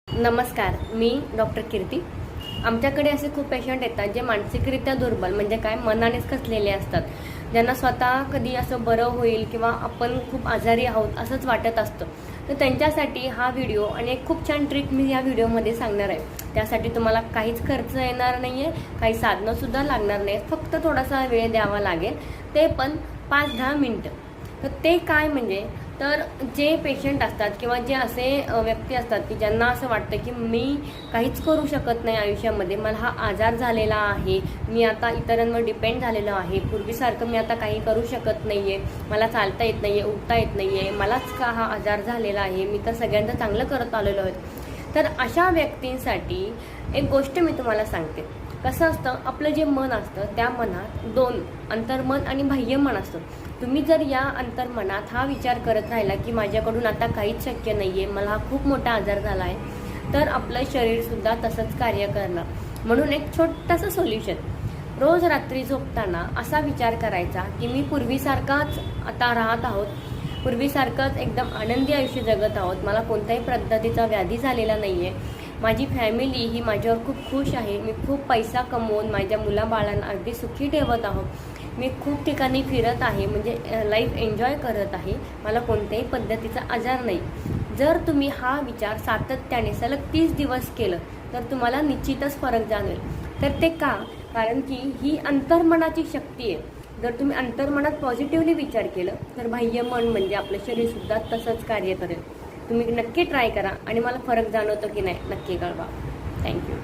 नमस्कार, मी डॉक्टर कीर्ती. आमच्याकडे असे खूप पेशंट येतात जे मानसिकरित्या दुर्बल म्हणजे काय मनानेच खचलेले असतात, ज्यांना स्वतः कधी असं बरं होईल किंवा आपण खूप आजारी आहोत असंच वाटत असतं. तर त्यांच्यासाठी हा व्हिडिओ आणि एक खूप छान ट्रिक मी या व्हिडिओमध्ये सांगणार आहे. त्यासाठी तुम्हाला काहीच खर्च येणार नाही आहे, काही साधनंसुद्धा लागणार नाही, फक्त थोडासा वेळ द्यावा लागेल, ते पण 5-10 मिनटं. तर ते काय म्हणजे तर जे पेशंट असतात किंवा जे असे व्यक्ती असतात की ज्यांना असं वाटतं की मी काहीच करू शकत नाही आयुष्यामध्ये, मला हा आजार झालेला आहे, मी आता इतरांवर डिपेंड झालेलो आहे, पूर्वीसारखं मी आता काही करू शकत नाही आहे, मला चालता येत नाही आहे, उठता येत नाही आहे, मलाच का हा आजार झालेला आहे, मी तर सगळ्यांचं चांगलं करत आलेलो आहे. तर अशा व्यक्तींसाठी एक गोष्ट मी तुम्हाला सांगते. कसं असतं, आपलं जे मन असतं त्या मनात दोन अंतर्मन आणि बाह्य मन असतं. तुम्ही जर या अंतर्मनात हा विचार करत राहिला की माझ्याकडून आता काहीच शक्य नाही आहे, मला हा खूप मोठा आजार झाला आहे, तर आपलं शरीरसुद्धा तसंच कार्य करणार. म्हणून एक छोटंसं सोल्युशन, रोज रात्री झोपताना असा विचार करायचा की मी पूर्वीसारखाच आता राहत आहोत, पूर्वीसारखंच एकदम आनंदी आयुष्य जगत आहोत, मला कोणत्याही पद्धतीचा व्याधी झालेला नाही आहे, माझी फॅमिली ही माझ्यावर खूप खुश आहे, मी खूप पैसा कमवून माझ्या मुलाबाळांना अगदी सुखी ठेवत आहोत, मी खूप ठिकाणी फिरत आहे, म्हणजे लाईफ एन्जॉय करत आहे, मला कोणत्याही पद्धतीचा आजार नाही. जर तुम्ही हा विचार सातत्याने सलग 30 दिवस केलं तर तुम्हाला निश्चितच फरक जाणवेल. तर ते का? कारण की ही अंतर्मनाची शक्ती आहे. जर तुम्ही अंतर्मनात पॉझिटिव्हली विचार केलं तर बाह्य मन म्हणजे आपलं शरीरसुद्धा तसंच कार्य करेल. तुम्ही नक्की ट्राय करा आणि मला फरक जाणवतो की नाही नक्की कळवा. थँक्यू.